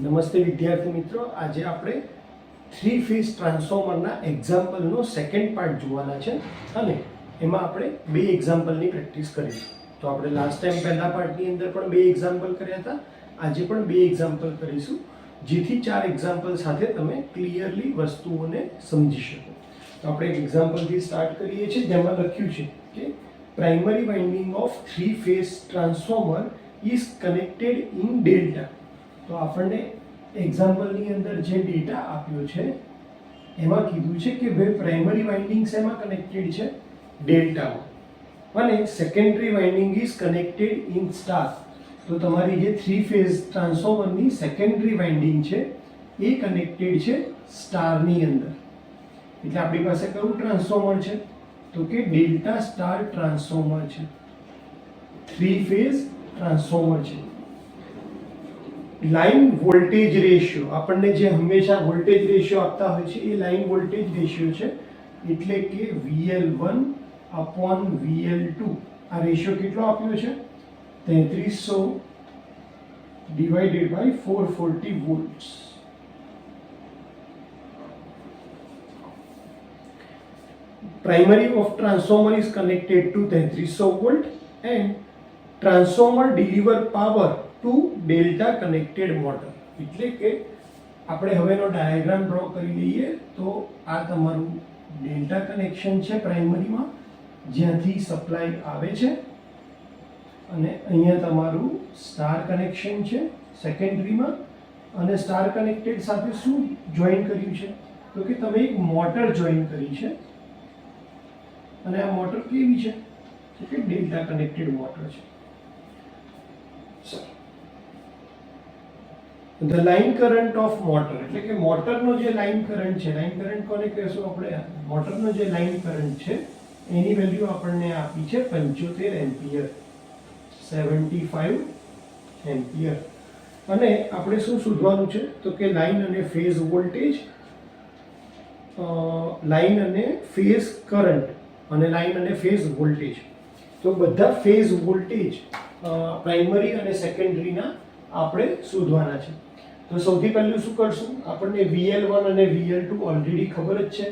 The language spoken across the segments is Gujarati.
નમસ્તે વિદ્યાર્થી મિત્રો, આજે આપણે થ્રી ફેઝ ટ્રાન્સફોર્મરના એક્ઝામ્પલનો સેકન્ડ પાર્ટ જોવાના છે અને એમાં આપણે બે એક્ઝામ્પલની પ્રેક્ટિસ કરીશું. તો આપણે લાસ્ટ ટાઈમ પહેલા પાર્ટની અંદર પણ બે એક્ઝામ્પલ કર્યા હતા, આજે પણ બે એક્ઝામ્પલ કરીશું જેથી ચાર એક્ઝામ્પલ સાથે તમે ક્લિયરલી વસ્તુઓને સમજી શકો. તો આપણે એક એક્ઝામ્પલથી સ્ટાર્ટ કરીએ છીએ જેમાં લખ્યું છે કે primary winding of three phase transformer is connected in delta. તો આપણને એક્ઝામ્પલની અંદર જે ડેટા આપ્યો છે એમાં કીધું છે કે ભાઈ પ્રાઇમરી વાઇન્ડિંગ શેમાં કનેક્ટેડ છે? ડેલ્ટામાં, અને secondary winding is connected in star. તો તમારી જે થ્રી ફેઝ ટ્રાન્સફોર્મરની સેકન્ડરી વાઇન્ડિંગ છે એ કનેક્ટેડ છે સ્ટારની અંદર. એટલે આપણી પાસે કયું ટ્રાન્સફોર્મર છે? તો કે ડેલ્ટા સ્ટાર ટ્રાન્સફોર્મર છે, થ્રી ફેઝ ટ્રાન્સફોર્મર છે. લાઇન વોલ્ટેજ રેશિયો, આપણને જે હંમેશા વોલ્ટેજ રેશિયો આપતા હોય છે એ લાઇન વોલ્ટેજ રેશિયો છે, એટલે કે VL1 અપોન VL2. આ રેશિયો કેટલો આપ્યો છે? 3300 divided by 440 volts. Primary of transformer is connected to 3300 volt and transformer deliver power to delta connected motor. એટલે કે આપણે હવેનો ડાયાગ્રામ ડ્રો કરી લઈએ તો આ તમારું ડેલ્ટા કનેક્શન છે પ્રાઇમરીમાં, જ્યાંથી સપ્લાય આવે છે, અને અહીંયા તમારું સ્ટાર કનેક્શન છે સેકન્ડરીમાં. અને સ્ટાર કનેક્ટેડ સાથે શું જોઈન કર્યું છે? તો કે તમે એક મોટર જોઈન કરી છે, અને આ મોટર કેવી છે? તો કે ડેલ્ટા કનેક્ટેડ મોટર છે. The line current of motor, એટલે કે મોટરનો જે લાઇન કરંટ છે, લાઇન કરંટ કોને કહેશું આપણે? મોટરનો જે લાઇન કરંટ છે એની વેલ્યુ આપણને આપી છે 75 એમ્પિયર, 75 એમ્પિયર. અને આપણે શું શોધવાનું છે? તો કે લાઇન અને ફેઝ વોલ્ટેજ, લાઇન અને ફેઝ કરંટ અને લાઇન અને ફેઝ વોલ્ટેજ. તો બધા ફેઝ વોલ્ટેજ પ્રાઇમરી અને સેકન્ડરીના આપણે શોધવાના છે. તો સૌથી પહેલું શું કરશું? આપણને VL1 અને VL2 ઓલરેડી ખબર જ છે.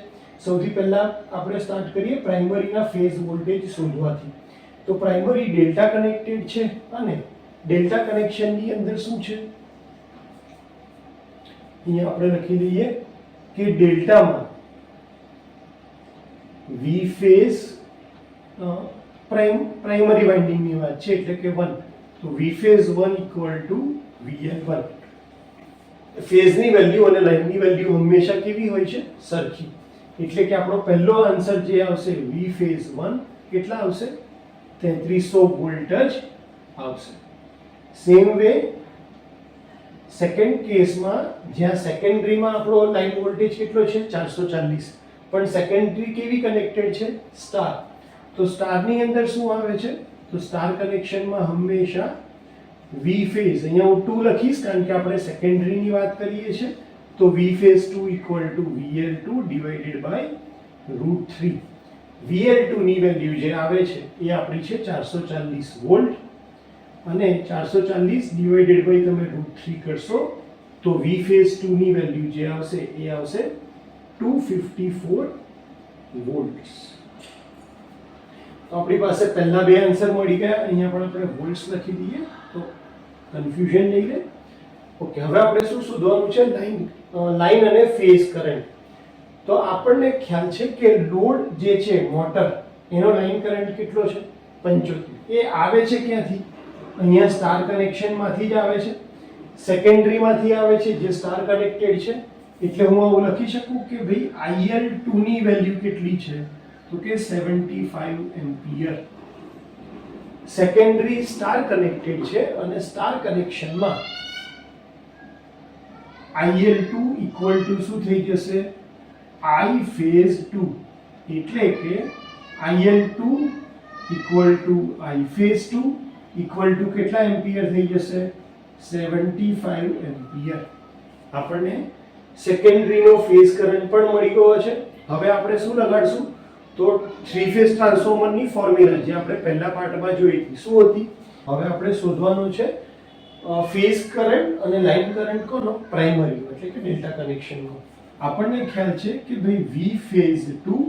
સૌથી પહેલા આપણે સ્ટાર્ટ કરીએ પ્રાઇમરીના ફેઝ વોલ્ટેજ શોધવાથી. તો પ્રાઇમરી ડેલ્ટા કનેક્ટેડ છે, અને ડેલ્ટા કનેક્શનની અંદર શું છે? અહીંયા આપણે લખી દઈએ કે ડેલ્ટામાં V ફેઝ પ્રાઇમરી વાઇન્ડિંગની વાત છે, એટલે કે 1. તો V phase 1 equal two VL1. ફેઝની વેલ્યુ અને લાઇનની વેલ્યુ હંમેશા કેવી હોય છે? સરખી. એટલે કે આપણો પહેલો આન્સર જે આવશે V ફેઝ 1 કેટલા આવશે? 3300 વોલ્ટ જ આવશે. સેમ વે સેકન્ડ કેસમાં, જ્યાં સેકન્ડરીમાં આપણો લાઇન વોલ્ટેજ કેટલો છે? 440. પણ સેકન્ડરી કેવી કનેક્ટેડ છે? સ્ટાર. તો સ્ટારની અંદર શું આવે છે? તો સ્ટાર કનેક્શનમાં હંમેશા V ફેઝ, અહીંયા હું 2 લખીશ કારણ કે આપણે સેકન્ડરીની વાત કરીએ છીએ. તો V phase 2 equal to VL2 divided by √3. VL2 ની વેલ્યુ જે આવે છે એ આપણી છે 440 વોલ્ટ, અને 440 ડિવાઇડેડ બાય તમે √3 કરશો તો V ફેઝ 2 ની વેલ્યુ જે આવશે એ આવશે 254 વોલ્ટ્સ. તો આપણી પાસે પહેલા બે આન્સર મળી ગયા. અહીંયા પણ આપણે વોલ્ટ્સ લખી દઈએ તો કન્ફ્યુઝન નહીં રહે. ઓકે, હવે આપણે શું શોધવાનું છે? લાઇન અને ફેઝ કરંટ. તો આપણને ખ્યાલ છે કે લોડ જે છે મોટર, એનો લાઇન કરંટ કેટલો છે? 75. એ આવે છે ક્યાંથી? અહીંયા સ્ટાર કનેક્શનમાંથી જ આવે છે, સેકન્ડરીમાંથી આવે છે જે સ્ટાર કનેક્ટેડ છે. એટલે હું આવું લખી શકું કે ભાઈ IL2 ની વેલ્યુ કેટલી છે? તો કે 75 એમ્પિયર. સેકન્ડરી સ્ટાર કનેક્ટેડ છે, અને સ્ટાર કનેક્શનમાં IL2 ઇક્વલ ટુ શું થઈ જશે? I phase 2. એટલે કે IL2 equal to I phase 2 equal two કેટલા એમ્પિયર થઈ જશે? 75 એમ્પિયર. આપણને સેકન્ડરીનો ફેઝ કરંટ પણ મળી ગયો છે. હવે આપણે શું લગાડશું? તો થ્રી ફેઝ ટ્રાન્સફોર્મરની ફોર્મ્યુલા જે આપણે પહેલા પાર્ટમાં જોઈ હતી શું હતી? હવે આપણે શોધવાનું છે ફેઝ કરંટ અને લાઇન કરંટ કોનો પ્રાઇમરી એટલે કે ડેલ્ટા કનેક્શનનો. આપણને ખ્યાલ છે કે ભાઈ V phase 2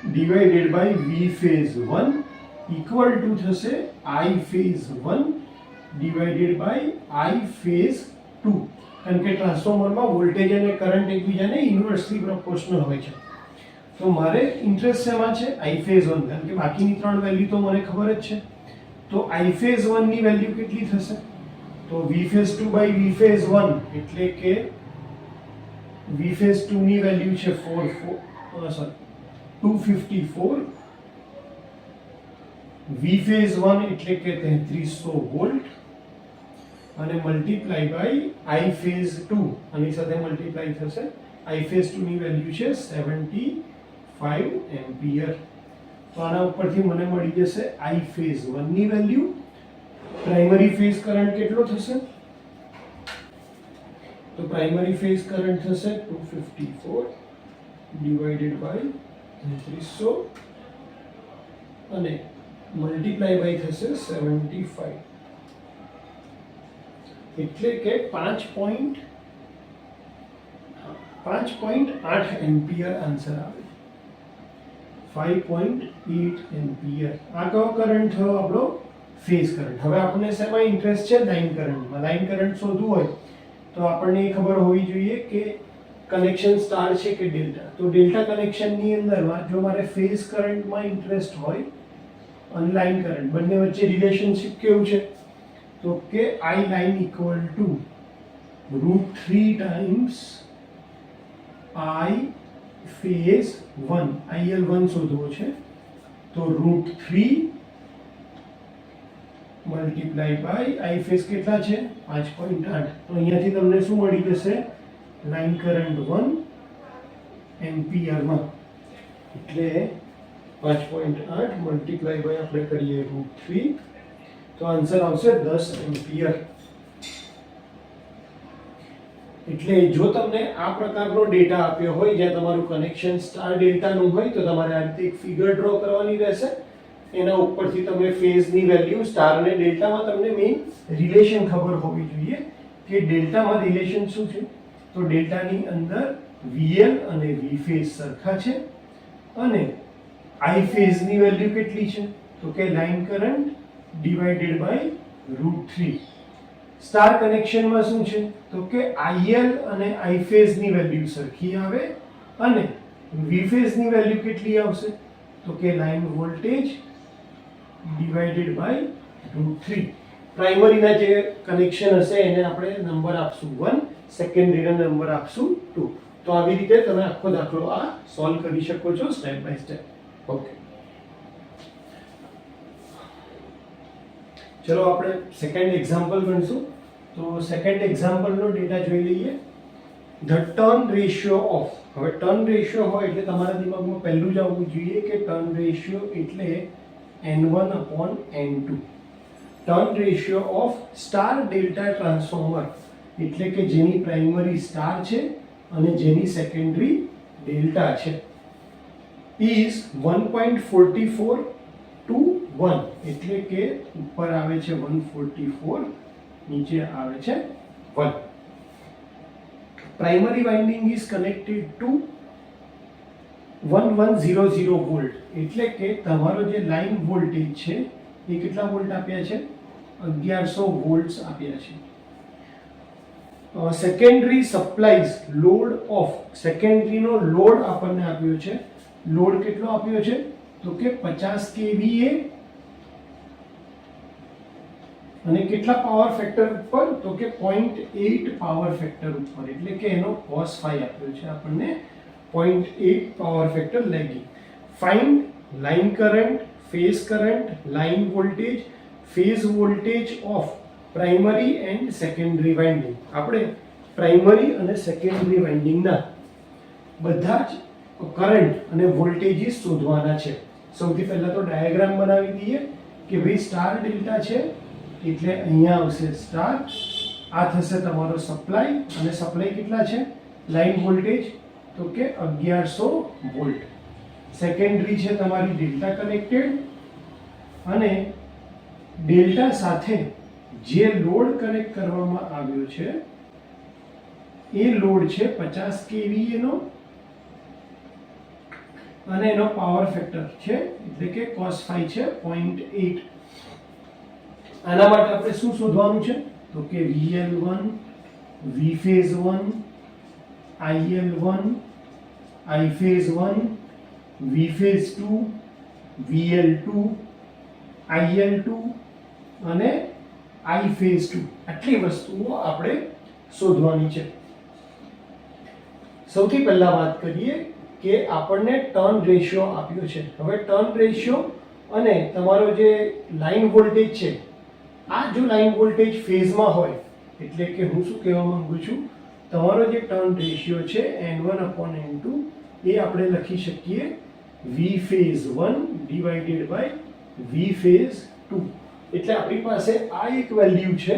divided by V phase 1 equal to થશે I phase 1 divided by I phase 2. કારણ કે ટ્રાન્સફોર્મરમાં વોલ્ટેજ અને કરંટ એકબીજાને ઇન્વર્સલી પ્રોપોર્શનલ હોય છે. તો મારે ઇન્ટરેસ્ટ શેમાં છે આઈ ફેઝ 1, કારણ કે બાકીની ત્રણ વેલ્યુ તો મને ખબર જ છે. તો આઈ ફેઝ 1 ની વેલ્યુ કેટલી થશે? તો વી ફેઝ 2 બાય વી ફેઝ 1 એટલે કે વી ફેઝ 2 ની વેલ્યુ છે 254. વી ફેઝ 1 એટલે કે 3300 વોલ્ટ અને મલ્ટીપ્લાય બાય આઈ ફેઝ 2 આની સાથે મલ્ટીપ્લાય થશે. આઈ ફેઝ 2 ની વેલ્યુ છે 75 એમ્પિયર. તો આના ઉપરથી મને મળી જશે આઈ ફેઝ 1 ની વેલ્યુ. પ્રાઇમરી ફેઝ કરંટ કેટલો થશે? તો પ્રાઇમરી ફેઝ કરંટ થશે 254 ડિવાઇડેડ બાય 3300 અને મલ્ટીપ્લાય બાય થશે 75 એટલે કે 5.8 એમ્પિયર આન્સર આવે. 5.8 એમ્પિયર. આ કયો કરંટ થયો? આપણો ફેઝ કરંટ. હવે આપણને શેમાં ઇન્ટરેસ્ટ છે? લાઇન કરંટમાં. લાઇન કરંટ શોધવું હોય તો આપણને એ ખબર હોવી જોઈએ કે કનેક્શન સ્ટાર છે કે ડેલ્ટા. તો ડેલ્ટા કનેક્શનની અંદરમાં જો મારે ફેઝ કરંટમાં ઇન્ટરેસ્ટ હોય અને લાઇન કરંટ બંને વચ્ચે રિલેશનશિપ કેવું છે? તો કે I line equal to √3 times I phase 1. IL1 શોધવો છે તો √3 મલ્ટીપ્લાય બાય આઈ ફેઝ કેટલા છે? 5.8. તો અહીંયાથી તમને શું મળી જશે? લાઇન કરંટ 1 એમ્પિયરમાં એટલે 5.8 મલ્ટીપ્લાય બાય આપણે કરીએ √3 તો આન્સર આવશે 10 એમ્પિયર. એટલે જો તમને આ પ્રકારનો ડેટા આપ્યો હોય જ્યાં તમારું કનેક્શન સ્ટાર ડેલ્ટાનું હોય તો તમારે આ રીતે એક ફિગર ડ્રો કરવાની રહેશે. એના ઉપરથી તમે ફેઝની વેલ્યુ સ્ટાર અને ડેલ્ટામાં તમને મેઇન રિલેશન ખબર હોવી જોઈએ કે ડેલ્ટામાં રિલેશન શું છે. તો ડેલ્ટાની અંદર VL અને V ફેઝ સરખા છે અને I ફેઝની વેલ્યુ કેટલી છે? તો કે line current divided by √3. Star કનેક્શનમાં શું છે? તો કે IL અને I ફેઝની વેલ્યુ સરખી આવે અને V ફેઝની વેલ્યુ કેટલી આવશે? તો કે લાઇન વોલ્ટેજ ડિવાઇડેડ બાય √3. પ્રાઇમરીના જે કનેક્શન હશે એને આપણે નંબર આપશું 1, સેકન્ડરીના નંબર આપશું 2. તો આવી રીતે તમે આખો દાખલો આ સોલ્વ કરી શકો છો સ્ટેપ બાય સ્ટેપ. ઓકે, ચલો આપણે સેકન્ડ એક્ઝામ્પલ ગણશું. તો સેકન્ડ એક્ઝામ્પલનો ડેટા જોઈ લઈએ. The turn ratio of. હવે ટર્ન રેશિયો હોય એટલે તમારા દિમાગમાં પહેલું જ આવવું જોઈએ કે ટર્ન રેશિયો એટલે N1/N2. Turn ratio of star delta transformer એટલે કે જેની પ્રાઇમરી સ્ટાર છે અને જેની સેકન્ડરી ડેલ્ટા છે ઇઝ 1.44 to 1 એટલે કે ઉપર આવે છે 144, નીચે આવે છે 1. Primary winding is connected two 1100 volt એટલે કે તમારો જે લાઇન વોલ્ટેજ છે એ કેટલા વોલ્ટ આપ્યા છે? 1100 વોલ્ટ્સ આપ્યા છે. Secondary supplies load of. સેકન્ડરીનો લોડ આપણને આપ્યો છે. લોડ કેટલો આપ્યો છે? તો કે 50 kVA અને કેટલા પાવર ફેક્ટર ઉપર? તો કે 0.8 પાવર ફેક્ટર ઉપર એટલે કે એનો cos phi આપ્યો છે આપણને 0.8 power factor lagging. Find line current, phase current, line voltage, phase voltage of primary and secondary winding. આપણે પ્રાઇમરી અને સેકન્ડરી વાઇન્ડિંગના બધા જ કરંટ અને વોલ્ટેજીસ શોધવાના છે. સૌથી પહેલા તો ડાયાગ્રામ બનાવી દઈએ કે ભાઈ સ્ટાર ડેલ્ટા છે એટલે અહીંયા આવશે સ્ટાર. આ થશે તમારો સપ્લાય અને સપ્લાય કેટલા છે? લાઇન વોલ્ટેજ તો કે 1100 વોલ્ટ. સેકન્ડરી છે તમારી ડેલ્ટા કનેક્ટેડ અને ડેલ્ટા સાથે જે લોડ કનેક્ટ કરવામાં આવ્યો છે એ લોડ છે 50 kVA નો અને એનો પાવર ફેક્ટર છે એટલે કે cos phi છે 0.8. આના માટે આપણે શું શોધવાનું છે તો કે VL1 V phase 1 IL1 I phase 1 V phase 2 VL2 IL2 અને I phase 2 આટલી વસ્તુઓ આપણે શોધવાની છે. સૌથી પહેલા વાત કરીએ કે આપણને ટર્ન રેશિયો આપ્યો છે. હવે ટર્ન રેશિયો અને તમારો જે લાઈન વોલ્ટેજ છે, આ જો લાઈન વોલ્ટેજ ફેઝમાં હોય એટલે કે હું શું કહેવા માંગુ છું, તમારો જે ટર્ન રેશિયો છે N1/N2 એ આપણે લખી શકીએ V phase 1 divided by V phase 2. એટલે આપણી પાસે આ એક વેલ્યુ છે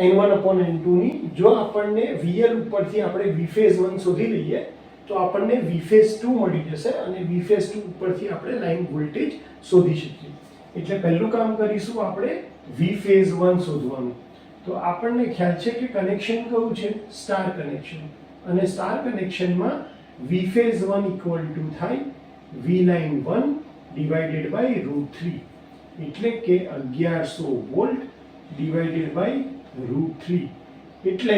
N1/N2 ની. જો આપણને VL ઉપરથી આપણે V phase 1 શોધી લઈએ તો આપણને V phase 2 મળી જશે અને V phase 2 ઉપરથી આપણે લાઈન વોલ્ટેજ શોધી શકીએ. એટલે પહેલું કામ કરીશું આપણે V phase 1 શોધવાનું. તો આપણને ખ્યાલ છે કે કનેક્શન કયું છે, સ્ટાર કનેક્શન, અને star કનેક્શનમાં V phase 1 equal to થાય V line 1 divided by √3 એટલે કે 1100 વોલ્ટ divided by √3 એટલે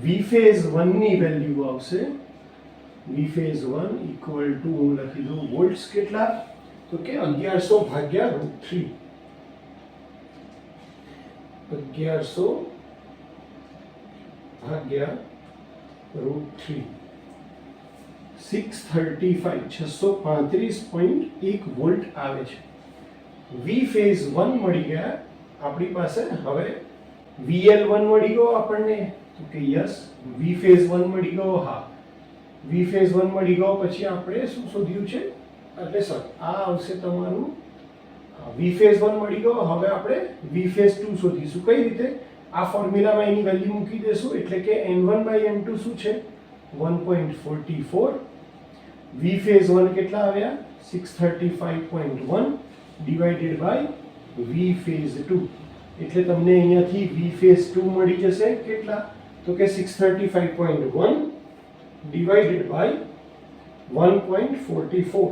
V phase 1 ની વેલ્યુ આવશે V phase 1 equal to હું લખી દઉં વોલ્ટ્સ કેટલા તો કે 1100 ભાગ્યા √3 1100 ભાગ્યા √3 635 વોલ્ટ આવે છે. V phase 1 મળી ગયા આપણી પાસે. હવે VL1 મળી ગયો આપણને તો કે યસ V phase 1 મળી ગયો. હા V phase 1 મળી ગયો. પછી આપણે શું શોધ્યું છે એટલે સર આ આવશે તમારું V phase 1 મળી ગયો. હવે આપણે V phase 2 શોધીશું. કઈ રીતે? આ ફોર્મ્યુલામાં એની વેલ્યુ મૂકી દેશું એટલે કે N1/N2 શું છે 1.44. V phase 1 કેટલા આવ્યા 635.1 divided by V phase 2 એટલે તમને અહીંયાથી V phase 2 મળી જશે કેટલા તો કે 635.1 divided by 1.44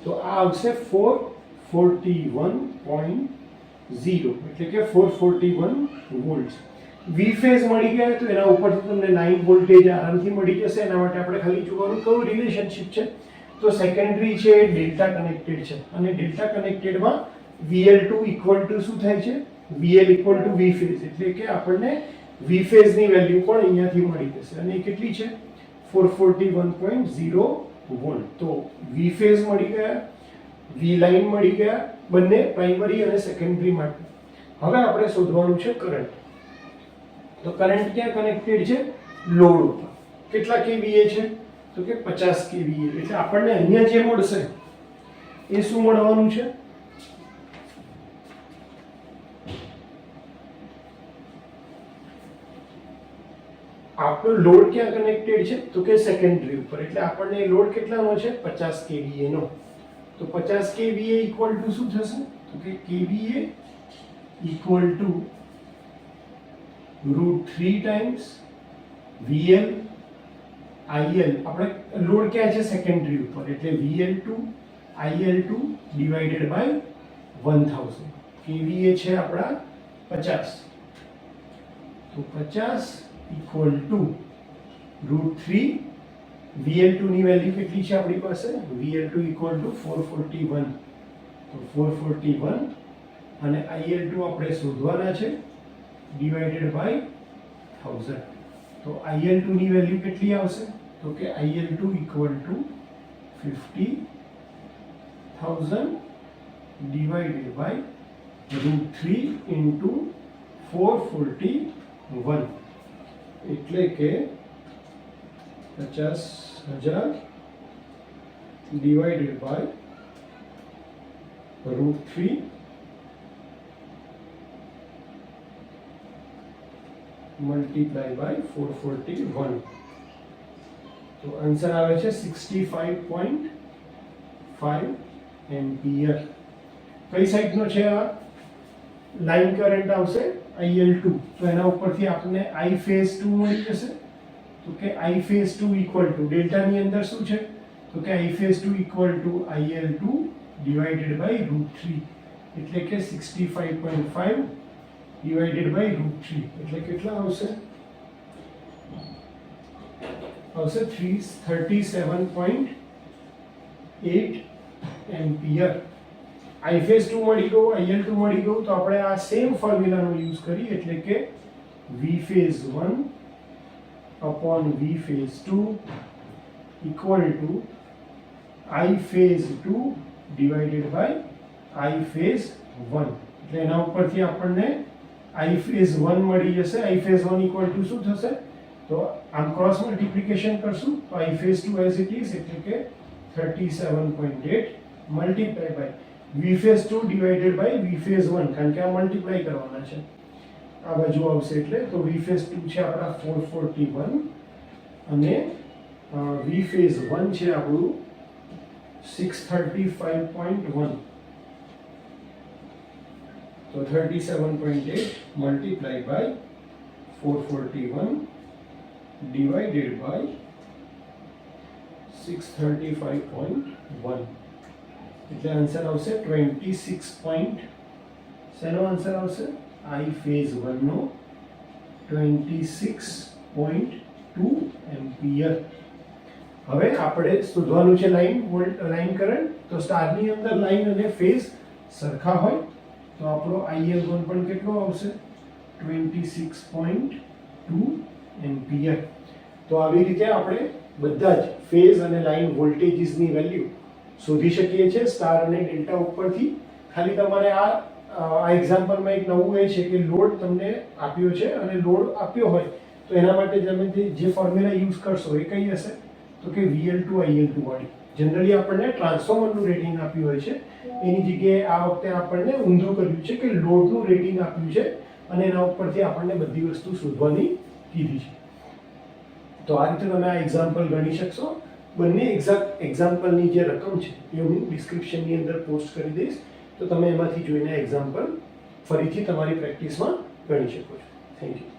તો આ આવશે 441.0 એટલે કે 441 વોલ્ટ. V phase મળી ગયા તો એના ઉપરથી તમને લાઈન વોલ્ટેજ આરામથી મળી જશે. એના માટે આપણે ખાલી જોવાનું કયું રિલેશનશિપ છે તો સેકન્ડરી છે ડેલ્ટા કનેક્ટેડ છે અને ડેલ્ટા કનેક્ટેડમાં VL2 ઇક્વલ ટુ શું થાય છે VL equal to V phase એટલે કે આપણને V phase ની વેલ્યુ પણ અહીંયાથી મળી જશે અને એ કેટલી છે 441.0 વોલ્ટ. તો V phase મળી ગયા, V લાઈન મળી ગયા બંને પ્રાઇમરી અને સેકન્ડરી માટે. હવે આપણે શોધવાનું છે કરંટ. તો કરંટ ક્યાં કનેક્ટેડ છે લોડ ઉપર. કેટલા kVA છે તો કે 50 kVA. એટલે આપણને અહીંયા જે મળશે એ શું મળવાનું છે આપણો લોડ ક્યાં કનેક્ટેડ છે તો કે સેકન્ડરી ઉપર. એટલે આપણને લોડ કેટલાનો છે 50 kVA નો. તો 50 kVA ઇક્વલ ટુ શું થશે તો કે kVA equal to √3 times VL IL. આપણે લોડ ક્યાં છે સેકન્ડરી ઉપર એટલે VL2 IL2 divided by 1000. kVA છે આપણા 50. તો 50 ઇક્વલ ટુ √3 VL2 ની વેલ્યુ કેટલી છે આપણી પાસે VL2 ઇક્વલ ટુ 441. તો 441 અને IL2 આપણે શોધવાના છે divided by 1000. તો IL2 ની વેલ્યુ કેટલી આવશે તો કે IL2 equal to 50,000 divided by √3 into 441 એટલે કે 50,000 divided by √3 multiply by 441. તો આન્સર આવે છે 65.5 એમ્પિયર. કઈ સાઈડનો છે આ લાઈન કરંટ આવશે IL2, તો એના ઉપરથી આપણને I phase 2 મળી જશે. તો કે I phase 2 equal to delta ની અંદર શું છે તો કે I phase 2 equal to IL2 divided by √3 એટલે કે 65.5 ડિવાઇડેડ બાય √3 એટલે કેટલા આવશે 37.8 એમ્પિયર. I phase 2 મળી ગયો, IL2 મળી ગયું, તો આપણે આ સેમ ફોર્મ્યુલાનો યુઝ કરી એટલે કે V phase 1 upon V phase 2 equal to I phase 2 divided by I phase 1. એટલે એના ઉપરથી આપણને I phase 1 મળી જશે. I phase 1 equal to શું થશે તો આમ ક્રોસ મલ્ટીપ્લિકેશન કરશું તો I phase 2 as it is એટલે કે 37.8 multiply by V phase 2 divided by V phase 1 કારણ કે આ મલ્ટીપ્લાય કરવાના છે આ બાજુ આવશે એટલે તો V phase 2 છે આપણા 441 અને V phase 1 છે આપણું 635.1 તો 37.8 multiplied by 441 divided by 635.1 એટલે આન્સર આવશે 26. શેનો આન્સર આવશે I phase 1 નો 26.2 એમ્પિયર. હવે આપણે શોધવાનું છે લાઈન કરંટ. તો સ્ટારની અંદર લાઈન અને ફેઝ સરખા હોય તો આપણો IL1 પણ કેટલો આવશે 26.2 એમ્પિયર. તો આવી રીતે આપણે બધા જ ફેઝ અને લાઈન વોલ્ટેજીસની વેલ્યુ શોધી શકીએ છીએ સ્ટાર અને ડેલ્ટા ઉપરથી. ખાલી તમારે આ એક્ઝામ્પલમાં એક નવું એ છે કે લોડ તમને આપ્યો છે અને લોડ આપ્યો હોય તો એના માટે તમે જે ફોર્મ્યુલા યુઝ કરશો એ કઈ હશે તો કે VL2 IL2 વાળી. જનરલી આપણને ટ્રાન્સફોર્મરનું રેટિંગ આપ્યું હોય છે એની જગ્યાએ આ વખતે આપણને ઊંધું કર્યું છે કે લોડનું રેટિંગ આપ્યું છે અને એના ઉપરથી આપણને બધી વસ્તુ શોધવાની કીધી છે. તો આ રીતે તમે આ એક્ઝામ્પલ ગણી શકશો. બંને એક્ઝામ્પલની જે રકમ છે એ હું ડિસ્ક્રિપ્શનની અંદર પોસ્ટ કરી દઈશ તો તમે એમાંથી જોઈને એક્ઝામ્પલ ફરીથી તમારી પ્રેક્ટિસમાં ગણી શકો છો. Thank you.